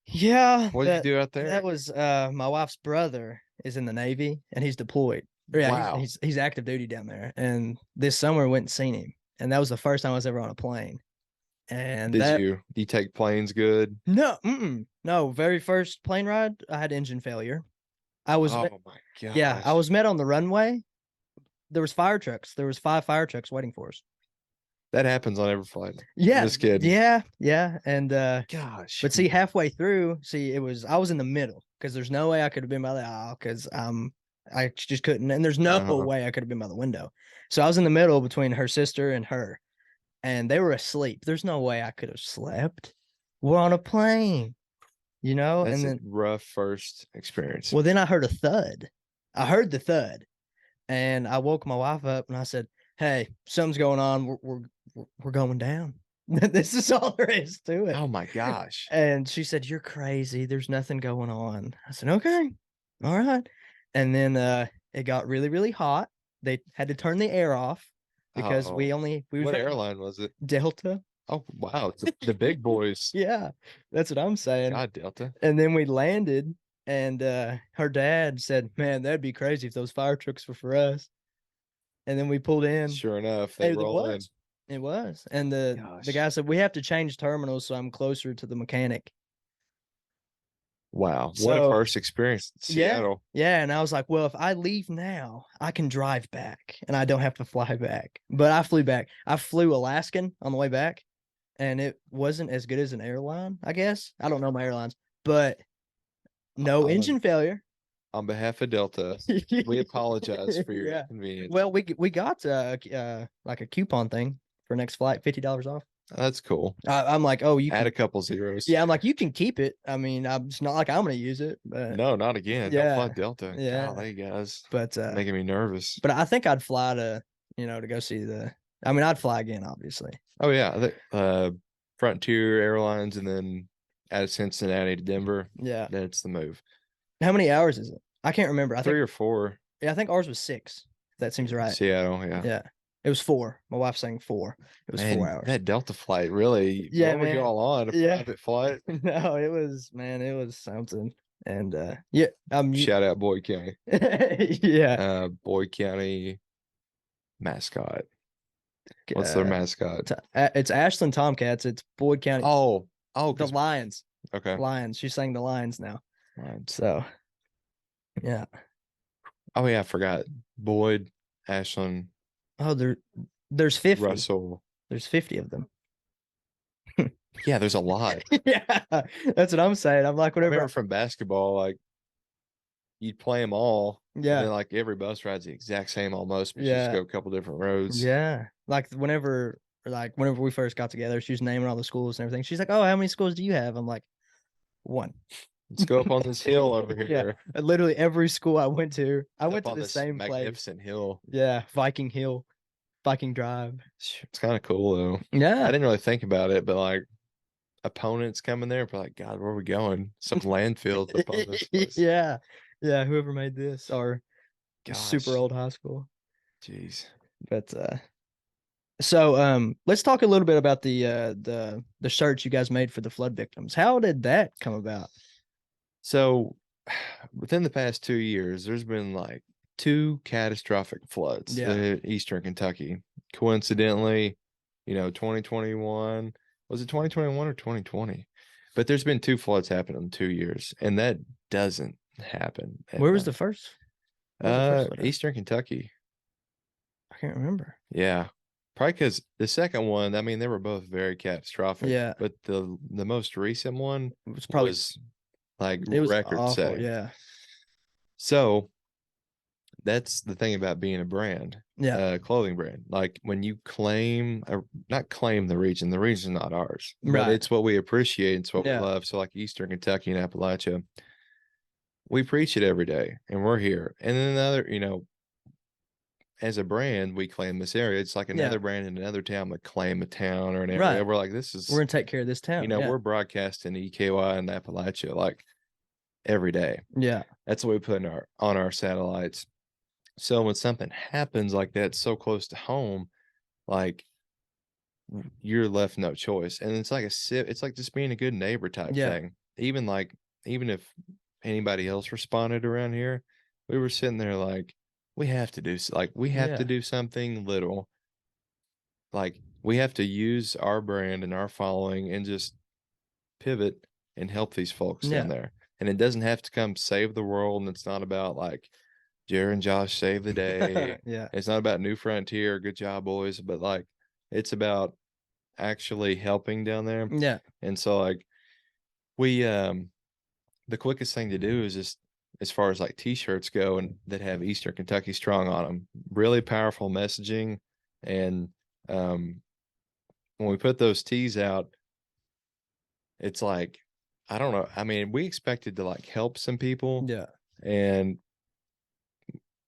Yeah. What did you do out there? That was my wife's brother is in the Navy and he's deployed. Yeah, wow. He's active duty down there. And this summer went and seen him. And that was the first time I was ever on a plane. And did you take planes good? No, no. Very first plane ride, I had engine failure. Oh my God. Yeah, I was met on the runway. There was fire trucks. There was 5 fire trucks waiting for us. That happens on every flight. Yeah. This kid. Yeah. Yeah. And gosh. But see, halfway through, I was in the middle because there's no way I could have been by the aisle because I just couldn't, and there's no way I could have been by the window. So I was in the middle between her sister and her, and they were asleep. There's no way I could have slept. We're on a plane, you know? That's and then a rough first experience. Well, then I heard a thud. I heard the thud. And I woke my wife up and I said, hey, something's going on. We're going down. This is all there is to it. Oh my gosh. And she said, you're crazy. There's nothing going on. I said, okay. All right. And then it got really, really hot. They had to turn the air off because what airline was it? Delta. Oh, wow. The big boys. Yeah. That's what I'm saying. God, Delta. And then we landed. And her dad said, man, that'd be crazy if those fire trucks were for us. And then we pulled in. Sure enough, they rolled in. It was. And the guy said, we have to change terminals, so I'm closer to the mechanic. Wow. What a first experience in Seattle. Yeah. And I was like, well, if I leave now, I can drive back and I don't have to fly back. But I flew back. I flew Alaskan on the way back, and it wasn't as good as an airline, I guess. I don't know my airlines, but no engine failure. On behalf of Delta, we apologize for your inconvenience. Well, we got like a coupon thing for next flight, $50 off. That's cool. I'm like, oh, you add a couple zeros. Yeah, I'm like, you can keep it. I mean, it's not like I'm going to use it. But no, not again. Yeah. Don't fly Delta. Yeah, golly, guys. But making me nervous. But I think I'd fly to go see I mean, I'd fly again, obviously. Oh yeah, Frontier Airlines, and then out of Cincinnati to Denver. Yeah, that's the move. How many hours is it? I can't remember. I 3 or 4. Yeah, I think ours was 6. That seems right. Seattle, yeah. Yeah. It was 4. My wife's saying 4. It was 4 Man, hours. that Delta flight really, Yeah, what were man. y'all on? A Yeah. private flight? No, it was, man, it was something. And Shout out Boyd County. yeah. Boyd County mascot. What's their mascot? It's Ashland Tomcats. It's Boyd County. Oh, The Lions. okay. Lions. She's saying the Lions now. Lions. So, yeah. Oh yeah, I forgot. Boyd, Ashland, Oh, there's 50. Russell. There's 50 of them. Yeah, there's a lot. Yeah, that's what I'm saying. I'm like, I whatever. remember from basketball, like you'd play them all, and Yeah, then like every bus ride's the exact same almost, but you just yeah, go a couple different roads. yeah. Whenever we first got together, she was naming all the schools and everything. She's like, "Oh, how many schools do you have?" I'm like, 1. Let's go up on this hill over Yeah, here. literally every school I went to, I Up went to on the this same place. magnificent hill. Yeah, Viking Hill, Viking Drive. It's kind of cool though. I Yeah, didn't really think about it, but like opponents coming there, but like, God, where are we going? Some landfills up on this place. yeah, yeah. Whoever made this, or super Gosh, old high school. jeez. But so let's talk a little bit about the shirts you guys made for the flood victims. How did that come about? So within the past 2 years, there's been like 2 catastrophic floods Yeah. in Eastern Kentucky. Coincidentally, 2021, was it 2021 or 2020? But there's been 2 floods happen in 2 years, and that doesn't happen. Where was the first? Where was the first flood at? Eastern Kentucky. I can't remember. Yeah. Probably because the second one, I mean, they were both very catastrophic. Yeah. But the most recent one It was probably like it was record awful. setting. Yeah. So that's the thing about being a brand, Yeah. clothing brand. Like when you not claim the region's not ours, but Right. it's what we appreciate. It's what we Yeah. love. So like Eastern Kentucky and Appalachia, we preach it every day, and we're here. And then as a brand, we claim this area. It's like another brand in another town would claim a town or an area. Right. We're like, We're gonna take care of this town. we're broadcasting EKY and Appalachia like every day. Yeah. That's what we put on our satellites. So when something happens like that so close to home, like you're left no choice. And it's like it's like just being a good neighbor type thing. Even if anybody else responded around here, we were sitting there like, we have to do to do something little. Like we have to use our brand and our following and just pivot and help these folks down there. And it doesn't have to come save the world. And it's not about like Jared and Josh save the day. Yeah. It's not about New Frontier, good job, boys, but like it's about actually helping down there. Yeah. And so like we the quickest thing to do is just, as far as like t-shirts go and that have Eastern Kentucky strong on them, really powerful messaging. And when we put those tees out, it's like, I don't know. I mean, we expected to like help some people. Yeah. And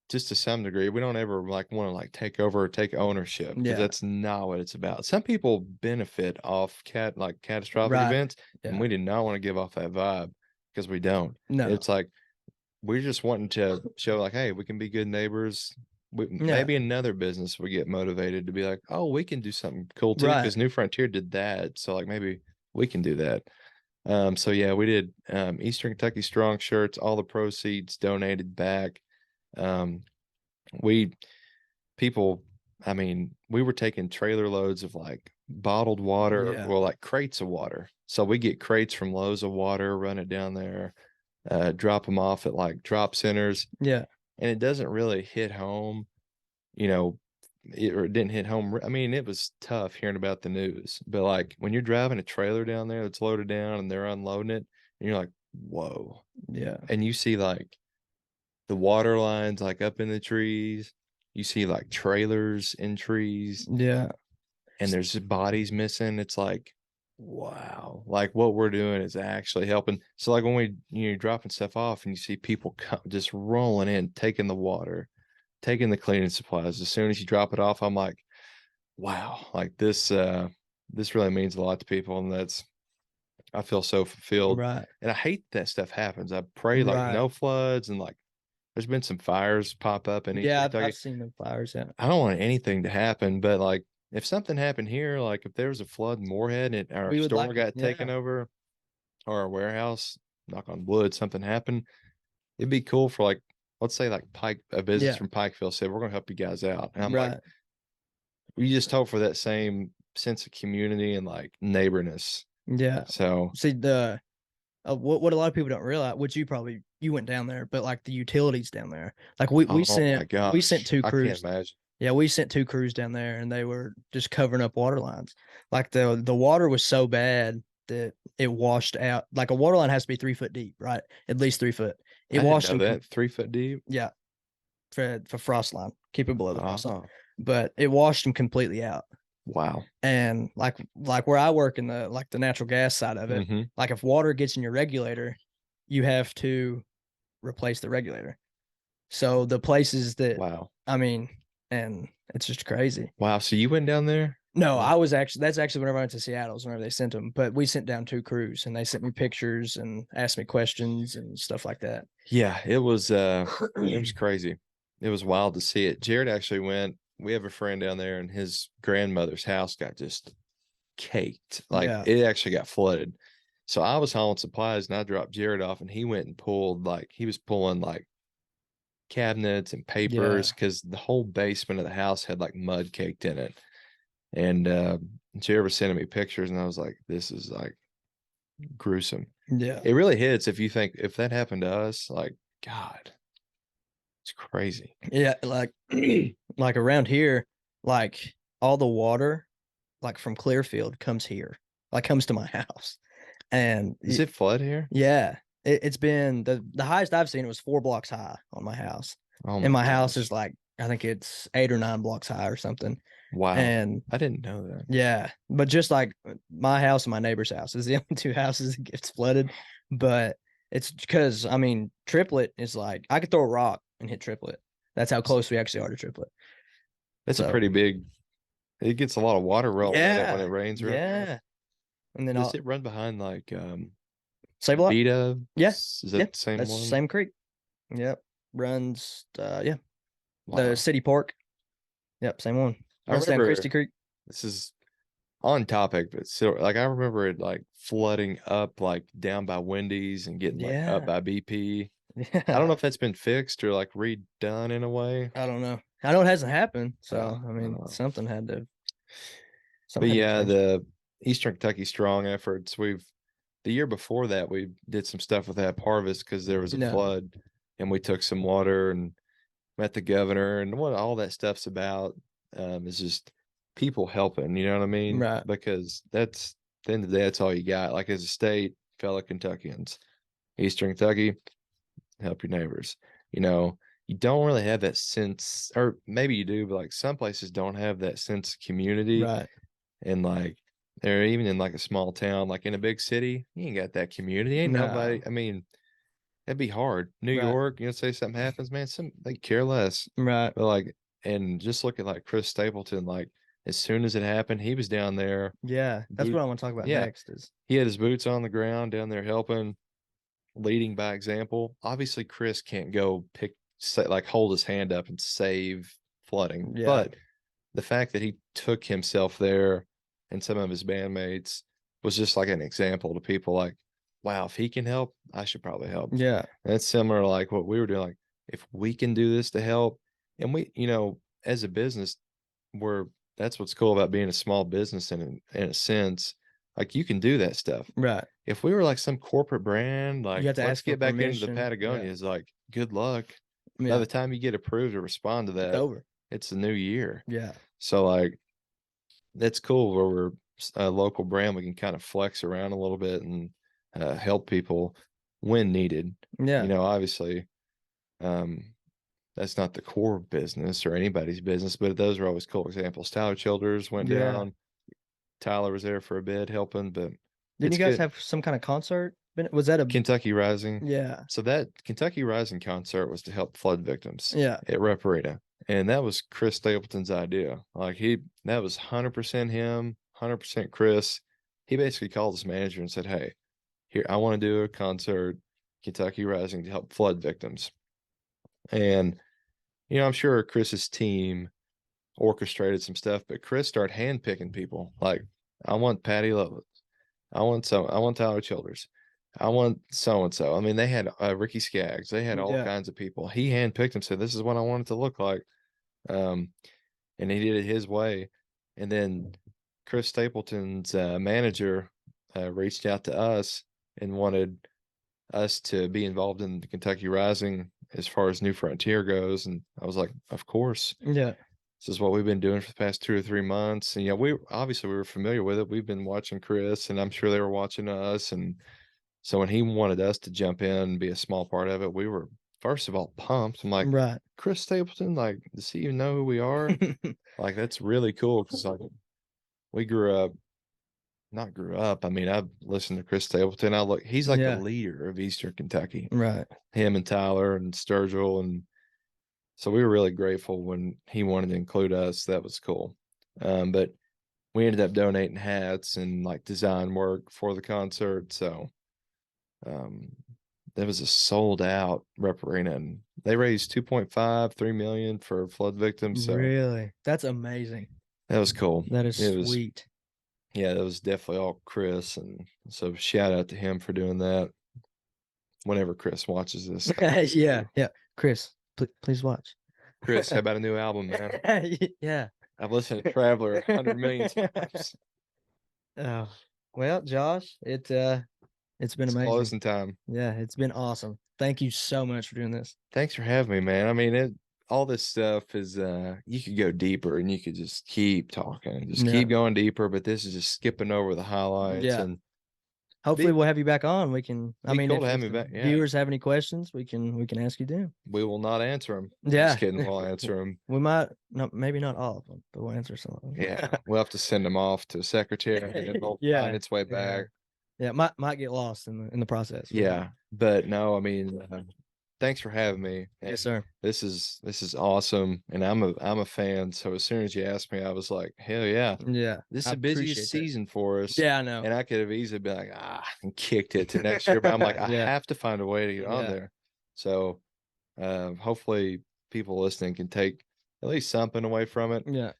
just to some degree, we don't ever like want to like take over or take ownership, because that's not what it's about. Some people benefit off catastrophic events, and we did not want to give off that vibe, because we don't. No. It's like we're just wanting to show like, hey, we can be good neighbors. Maybe another business would get motivated to be like, oh, we can do something cool too, because New Frontier did that, so like maybe we can do that. So yeah, we did Eastern Kentucky Strong shirts. All the proceeds donated back. We were taking trailer loads of like bottled water, or like crates of water. So we get crates from Lowe's of water, run it down there, drop them off at like drop centers. Yeah. And it doesn't really hit home, or it didn't hit home. I mean, it was tough hearing about the news, but like when you're driving a trailer down there that's loaded down and they're unloading it, and you're like, whoa. Yeah. And you see like the water lines like up in the trees. You see like trailers in trees. Yeah. And there's bodies missing. It's like, wow, like what we're doing is actually helping. So like when you're dropping stuff off and you see people just rolling in, taking the water, taking the cleaning supplies. As soon as you drop it off, I'm like, wow, like this really means a lot to people. And I feel so fulfilled. Right. And I hate that stuff happens. I pray like no floods and like there's been some fires pop up in Eastern Yeah, I've Kentucky. seen the fires. Yeah, I don't want anything to happen, but like if something happened here, like if there was a flood in Morehead and our we would store like it. got taken Yeah, over or our warehouse, knock on wood, something happened, it'd be cool for like, let's say like a business yeah, from Pikeville said, we're gonna help you guys out. And I'm like, right. we just hope for that same sense of community and like neighborness. Yeah. So, See the what a lot of people don't realize, which you went down there, but like the utilities down there, like oh my we sent gosh, two I can't crews. imagine. Yeah, we sent two crews down there, and they were just covering up water lines. Like the water was so bad that it washed out. Like a water line has to be 3 foot deep, right? At least 3 foot. It I didn't washed know them. that. 3 foot deep. Yeah, for frost line, keep it below the frost line. Oh, But it washed them completely out. wow. And like where I work in the natural gas side of it, Mm-hmm. like if water gets in your regulator, you have to replace the regulator. So the places that Wow. I mean, and it's just crazy. Wow. So you went down there? No, Like, I was actually that's actually whenever I went to Seattle's whenever they sent them. But we sent down two crews and they sent me pictures and asked me questions and stuff like that. yeah, it was crazy. It was wild to see it. Jared actually went. We have a friend down there, and his grandmother's house got just caked. Like Yeah. it actually got flooded. So I was hauling supplies and I dropped Jared off and he went and pulled like he was pulling like cabinets and Yeah. papers because the whole basement of the house had like mud caked in it. And Jared was sending me pictures and I was like, this is like gruesome. Yeah. It really hits if you think if that happened to us, like, God, it's crazy. Yeah. Like like around here, like all the water like from Clearfield comes here, like comes to my house. And Is it flood here? yeah, it's been the highest I've seen. It was 4 blocks high on my house, Oh and my my house is gosh. like I think it's 8 or 9 blocks high or something. Wow. And I didn't know that. yeah, but just like my house and my neighbor's house is the only two houses that gets flooded. But it's because I mean, Triplet is like I could throw a rock and hit Triplet. That's how close we actually are to Triplet. That's a So pretty big, it gets a lot of water rolling in it when yeah, it rains around there. yeah. And then Does I'll it run behind like save a lot. Vita? Yeah, Is yeah. that the same That's the one? same creek. Yep. Runs yeah. The Wow. city park. Yep, same one. I Runs down remember Christie Creek. this is on topic, but still like I remember it like flooding up like down by Wendy's and getting like up Yeah. by BP. I don't know Yeah. if that's been fixed or like redone in a way. I don't know. I know it hasn't happened. So I mean Uh, something but had to yeah, change. the Eastern Kentucky Strong efforts. The year before that we did some stuff with App Harvest because there was a No. flood and we took some water and met the governor and what all that stuff's about is just people helping, you know what I mean? Right. Because that's at the end of the day, that's all you got. Like as a state, fellow Kentuckians, Eastern Kentucky, help your neighbors. You know, you don't really have that sense, or maybe you do, but like some places don't have that sense of community. Right. And like they're even in like a small town, like in a big city, you ain't got that community. Ain't nobody. No. I mean, that'd be hard. New Right. York, say something happens, man, they care less. Right. But like, and just look at like Chris Stapleton, like as soon as it happened, he was down there, Yeah. That's boot, what I want to talk about yeah, next is he had his boots on the ground down there helping, leading by example. Obviously, Chris can't go like hold his hand up and save flooding, yeah. but the fact that he took himself there and some of his bandmates was just like an example to people like, wow, if he can help, I should probably help. Yeah. And it's similar to like what we were doing. Like, if we can do this to help, and we, as a business, that's what's cool about being a small business in a sense. Like you can do that stuff. Right. If we were like some corporate brand, You like have to let's ask for get back into the permission. Yeah. Patagonias, like good luck. By Yeah. the time you get approved or respond to It's that, over. it's the new year. Yeah. So like that's cool where we're a local brand. We can kind of flex around a little bit and help people when needed. Yeah. Obviously, um, that's not the core business or anybody's business, but those are always cool examples. Tyler Childers went Yeah. down. Tyler was there for a bit helping, but Didn't it's you guys good. have some kind of concert? Was that a Kentucky Rising. yeah. So that Kentucky Rising concert was to help flood victims Yeah. at Rep Arena. And that was Chris Stapleton's idea. Like that was 100% him, 100% Chris. He basically called his manager and said, "Hey, here, I want to do a concert, Kentucky Rising, to help flood victims." And, I'm sure Chris's team orchestrated some stuff, but Chris started handpicking people. Like, I want Patty Lovelace. I want Tyler Childers. I want so and so. I mean, they had Ricky Skaggs. They had all kinds of people. He handpicked them, said, "This is what I want it to look like," and he did it his way. And then Chris Stapleton's manager reached out to us and wanted us to be involved in the Kentucky Rising as far as New Frontier goes. And I was like, of course. Yeah. This is what we've been doing for the past 2 or 3 months. And we were familiar with it. We've been watching Chris, and I'm sure they were watching us. And so when he wanted us to jump in and be a small part of it, we were first of all pumped. I'm like, Right. Chris Stapleton, like, does he even know who we are? Like, that's really cool, because like we not grew up. I mean, I've listened to Chris Stapleton. He's like the leader of Eastern Kentucky. Right. Him and Tyler and Sturgill. And so we were really grateful when he wanted to include us. That was cool. But we ended up donating hats and like design work for the concert. So that was a sold out rep arena, and they raised 2.5-3 million for flood victims. So really, that's amazing. That was cool. That is sweet. Yeah, that was definitely all Chris, and so shout out to him for doing that. Whenever Chris watches this, yeah, Chris, please watch. Chris, how about a new album, man? Yeah, I've listened to Traveler 100 million times. Oh, well, Josh, it's been amazing. Closing time. Yeah, it's been awesome. Thank you so much for doing this. Thanks for having me, man. I mean, all this stuff is you could go deeper, and you could just keep talking, just keep going deeper, but this is just skipping over the highlights. And hopefully we'll have you back on. We can, I mean, cool to have me back. Viewers have any questions, we can ask you then. We will not answer them. Yeah. Just kidding. We'll answer them. We might not, maybe not all of them, but we'll answer some of them. Yeah. We'll have to send them off to a secretary, and it'll find its way back. Yeah. Might get lost in the process. Yeah. But no, I mean, thanks for having me. Yes, sir. This is awesome, and I'm a fan. So as soon as you asked me, I was like, hell yeah. Yeah. This is the busiest season for us. Yeah, I know. And I could have easily been like, and kicked it to next year. But I'm like, I have to find a way to get on there. So hopefully people listening can take at least something away from it. Yeah.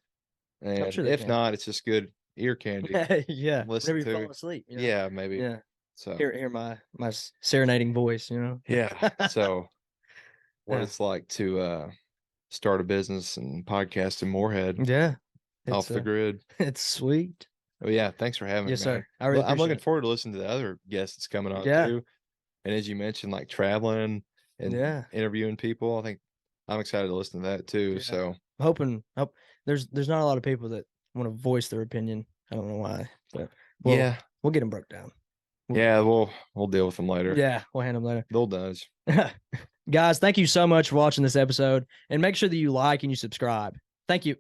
And if not, it's just good ear candy. Yeah. Listen Whenever you to. fall asleep. Yeah, maybe. Yeah. So hear my serenading voice, Yeah. So what it's like to start a business and podcast in Morehead. Yeah. Off the grid. It's sweet. Oh yeah, thanks for having me. Yes, sir. I'm looking forward to listening to the other guests that's coming on too. And as you mentioned, like traveling and interviewing people, I think I'm excited to listen to that too. So hoping there's not a lot of people that want to voice their opinion. I don't know why, but we'll get them broke down. We'll deal with them later. Yeah, we'll handle them later. They'll nudge. Guys, thank you so much for watching this episode, and make sure that you like and you subscribe. Thank you.